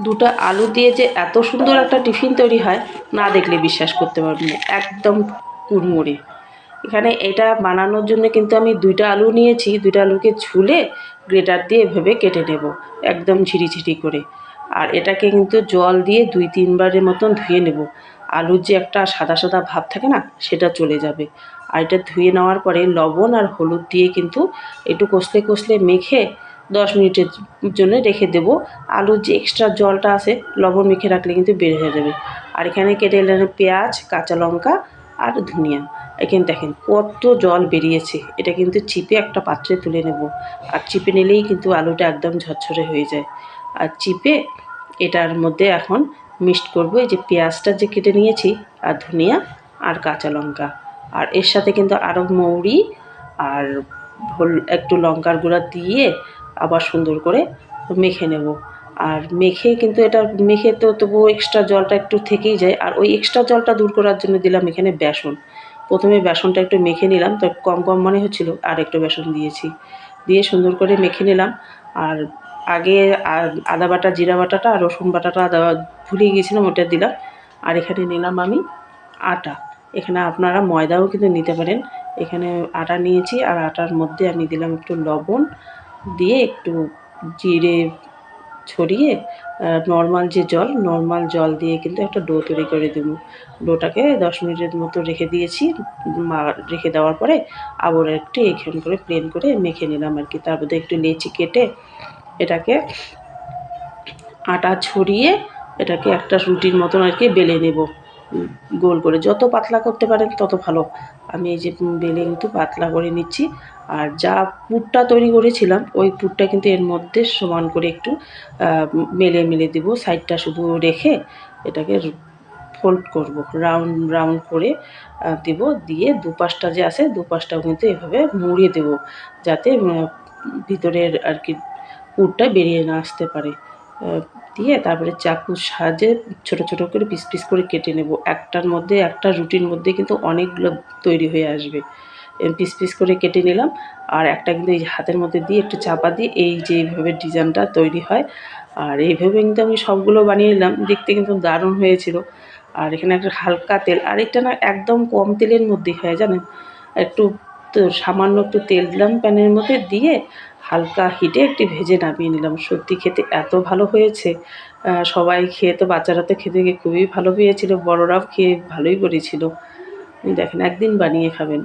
দুটো আলু দিয়ে যে এত সুন্দর একটা টিফিন তৈরি হয় না দেখলে বিশ্বাস করতে পারবেন না, একদম কুড়মুড়ে। এখানে এটা বানানোর জন্য কিন্তু আমি 2টা আলু নিয়েছি, 2টা আলুকে ছুলে গ্রেটার দিয়ে এভাবে কেটে নেব একদম ঝিরিঝিরি করে। আর এটাকে কিন্তু জল দিয়ে 2-3 বারের মতন ধুয়ে নেব। আলুর যে একটা সাদা সাদা ভাব থাকে না, সেটা চলে যাবে। আর এটা ধুয়ে নেওয়ার পরে লবণ আর হলুদ দিয়ে কিন্তু একটু কষলে কষলে মেখে 10 মিনিটের জন্য রেখে দেব। আলুর যে এক্সট্রা জলটা আছে লবণ মেখে রাখলে কিন্তু বের হয়ে যাবে। আর এখানে কেটে নিলাম পেঁয়াজ, কাঁচা লঙ্কা আর ধনিয়া। এখানে দেখেন কত জল বেরিয়েছে। এটা কিন্তু চিপে একটা পাত্রে তুলে নেব। আর চিপে নিলেই কিন্তু আলুটা একদম ঝরঝরে হয়ে যায়। আর চিপে এটার মধ্যে এখন মিক্সড করব এই যে পেঁয়াজটা যে কেটে নিয়েছি, আর ধনিয়া আর কাঁচা লঙ্কা। আর এর সাথে কিন্তু আরও মৌরি আর একটু লঙ্কার গুঁড়া দিয়ে আবার সুন্দর করে মেখে নেব। আর মেখে কিন্তু এটা মেখে তো তবুও এক্সট্রা জলটা একটু থেকেই যায়। আর ওই এক্সট্রা জলটা দূর করার জন্য দিলাম এখানে বেসন। প্রথমে বেসনটা একটু মেখে নিলাম, তো কম কম মনে হচ্ছিল, আর একটু বেসন দিয়েছি। দিয়ে সুন্দর করে মেখে নিলাম। আর আগে আদা বাটা, জিরা বাটাটা আর রসুন বাটাটা দেওয়া ভুলে গিয়েছিলাম, ওটা দিলাম। আর এখানে নিলাম আমি আটা। এখানে আপনারা ময়দাও কিন্তু নিতে পারেন। এখানে আটা নিয়েছি, আর আটার মধ্যে আমি দিলাম একটু লবণ দিয়ে একটু জিরে ছড়িয়ে নর্মাল জল দিয়ে কিন্তু একটা ডো তৈরি করে দেবো। ডোটাকে 10 মিনিটের মতো রেখে দিয়েছি। রেখে দেওয়ার পরে আবার একটু এখান করে প্লেন করে মেখে নিলাম আর কি। তার মধ্যে একটু লেচি কেটে এটাকে আটা ছড়িয়ে এটাকে একটা রুটির মতন আর কি বেলে নেব গোল করে। যত পাতলা করতে পারেন তত ভালো। আমি এই যে বেলে কিন্তু পাতলা করে নিচ্ছি। আর যা পুরটা তৈরি করেছিলাম ওই পুরটা কিন্তু এর মধ্যে সমান করে একটু মেলে দেব। সাইডটা শুধু রেখে এটাকে ফোল্ড করব, রাউন্ড করে দেব। দিয়ে দুপাশটা যে আছে দুপাশটাও কিন্তু এভাবে মুড়িয়ে দেব, যাতে ভিতরের আর কি পুরটা বেরিয়ে না আসতে পারে। দিয়ে তারপরে চাকুর সাহায্যে ছোটো ছোটো করে পিস পিস করে কেটে নেব। একটার মধ্যে একটা রুটির মধ্যে কিন্তু অনেকগুলো তৈরি হয়ে আসবে। পিস পিস করে কেটে নিলাম। আর একটা কিন্তু এই হাতের মধ্যে দিয়ে একটু চাপা দিয়ে এই যে এইভাবে ডিজাইনটা তৈরি হয়। আর এইভাবে কিন্তু আমি সবগুলো বানিয়ে নিলাম। দেখতে কিন্তু দারুণ হয়েছিল। আর এখানে একটা হালকা তেল, আর এটা না একদম কম তেলের মধ্যেই হয় জানেন। একটু সামান্য একটু তেল দিলাম প্যানের মধ্যে, দিয়ে হালকা হিটে একটু ভেজে নামিয়ে নিলাম। সত্যি খেতে এত ভালো হয়েছে। সবাই খেয়ে তো, বাচ্চারা তো খেতে গিয়ে খুবই ভালো পেয়েছিল, বড়রাও খেয়ে ভালোই করেছিল। দেখেন একদিন বানিয়ে খাবেন।